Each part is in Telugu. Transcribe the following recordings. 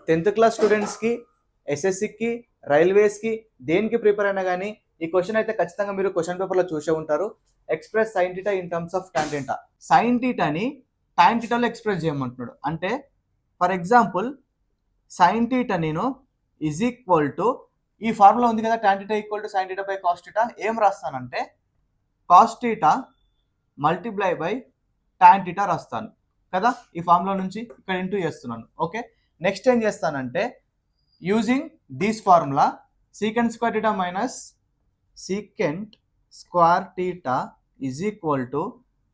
10th క్లాస్ స్టూడెంట్స్కి, ఎస్ఎస్సికి, రైల్వేస్కి దేనికి ప్రిపేర్ అయినా కానీ ఈ క్వశ్చన్ అయితే ఖచ్చితంగా మీరు క్వశ్చన్ పేపర్లో చూసే ఉంటారు. Express sine theta in terms of tan theta. Sine థీటాని టాన్ థీటాలో ఎక్స్ప్రెస్ చేయమంటున్నాడు. అంటే ఫర్ ఎగ్జాంపుల్ సైన్ థీటా నేను ఈజ్ ఈక్వల్ టు ఈ ఫార్ములా ఉంది కదా, tan theta equal to sine theta by cos theta. ఏం రాస్తానంటే cos theta multiply by tan theta రాస్తాను కదా, ఈ ఫార్ములా నుంచి ఇక్కడ ఇంటూ చేస్తున్నాను. ఓకే, నెక్స్ట్ ఏం చేస్తానంటే using this formula secant square theta minus secant square theta is equal to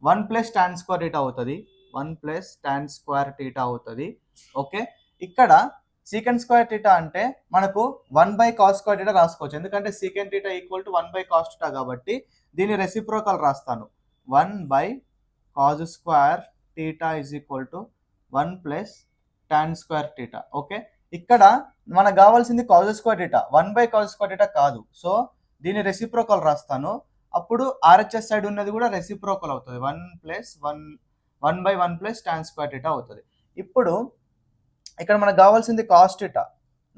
1 plus tan square theta అవుతుంది. 1 ప్లస్ టాన్ స్క్వేర్ థీటా అవుతుంది. ఓకే, ఇక్కడ సీకెంట్ స్క్వేర్ థీటా అంటే మనకు 1 బై కాస్ స్క్వేర్ థీటా రాసుకోవచ్చు. ఎందుకంటే secant theta equal to 1 by cos theta కాబట్టి దీని రెసిప్రోకల్ రాస్తాను. 1 by cos square theta is equal to 1 plus tan square theta. Okay, ఇక్కడ మనకు కావాల్సింది cos square theta, 1 by cos square theta కాదు. సో దీని రెసిప్రోకల్ రాస్తాను. అప్పుడు ఆర్హెచ్ఎస్ సైడ్ ఉన్నది కూడా రెసిప్రోకల్ అవుతుంది. 1 by 1 plus tan square theta అవుతుంది. ఇప్పుడు ఇక్కడ మనకు కావాల్సింది cos theta,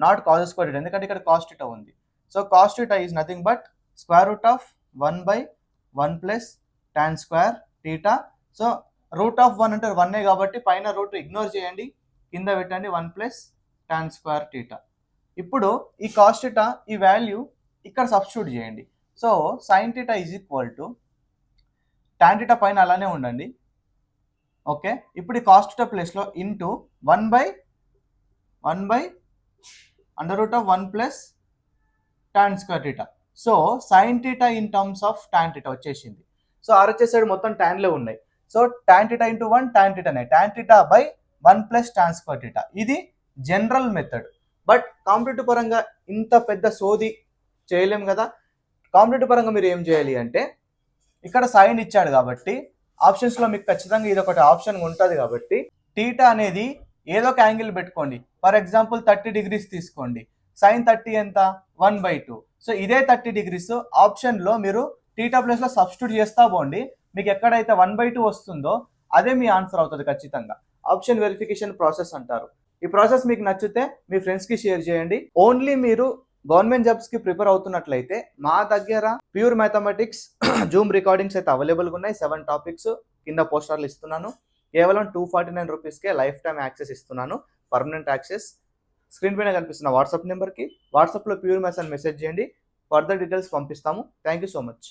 not cos square theta, ఎందుకంటే ఇక్కడ కాస్ థీటా ఉంది. So cos theta is nothing but square root of 1 by 1 plus tan square theta. So root of 1 అంటే 1 కాబట్టి పైన రూట్ ఇగ్నోర్ చేయండి, కింద పెట్టండి 1 ప్లస్ టాన్ స్క్వేర్ థీటా. ఇప్పుడు ఈ కాస్ థీటా ఈ వాల్యూ ఇక్కడ సబ్స్టిట్యూట్ చేయండి. So sine theta is equal to tan theta పైన అలానే ఉండండి. ఓకే, ఇప్పుడు ఈ కాస్ థీటా ప్లేస్లో into 1 by under root of 1 plus tan square theta. So sine theta in terms of tan theta వచ్చేసింది. సో ఆర్హెచ్ఎస్ సైడ్ మొత్తం టాన్లే ఉన్నాయి. So tan theta into 1 tan థీటానే, tan theta by 1 plus tan square theta. ఇది జనరల్ మెథడ్. బట్ కాంపిటేటివ్ పరంగా ఇంత పెద్ద సోది చేయలేం కదా. కాంపిటేటివ్ పరంగా మీరు ఏం చేయాలి అంటే ఇక్కడ సైన్ ఇచ్చాడు కాబట్టి ఆప్షన్స్లో మీకు ఖచ్చితంగా ఇది ఒకటి ఆప్షన్ ఉంటుంది కాబట్టి థీటా అనేది ఏదో ఒక యాంగిల్ పెట్టుకోండి. ఫర్ ఎగ్జాంపుల్ 30 డిగ్రీస్ తీసుకోండి. సైన్ 30 ఎంత 1/2. సో ఇదే 30 డిగ్రీస్ ఆప్షన్లో మీరు థీటా ప్లేస్లో సబ్స్టిట్యూట్ చేస్తా పోండి. మీకు ఎక్కడైతే 1/2 వస్తుందో అదే మీ ఆన్సర్ అవుతుంది ఖచ్చితంగా. ఆప్షన్ వెరిఫికేషన్ ప్రాసెస్ అంటారు. ఈ ప్రాసెస్ మీకు నచ్చితే మీ ఫ్రెండ్స్కి షేర్ చేయండి. ఓన్లీ మీరు గవర్నమెంట్ జాబ్స్కి ప్రిపేర్ అవుతున్నట్లయితే మా దగ్గర ప్యూర్ మ్యాథమెటిక్స్ జూమ్ రికార్డింగ్స్ అయితే అవైలబుల్గా ఉన్నాయి. 7 టాపిక్స్ కింద పోస్టర్లు ఇస్తున్నాను. కేవలం 249 రూపీస్కే లైఫ్ టైమ్ యాక్సెస్ ఇస్తున్నాను, పర్మనెంట్ యాక్సెస్. స్క్రీన్ పైన కనిపిస్తున్న వాట్సాప్ నెంబర్కి వాట్సాప్లో ప్యూర్ మ్యాథ్స్ అని మెసేజ్ చేయండి. ఫర్దర్ డీటెయిల్స్ పంపిస్తాము. Thank you so much.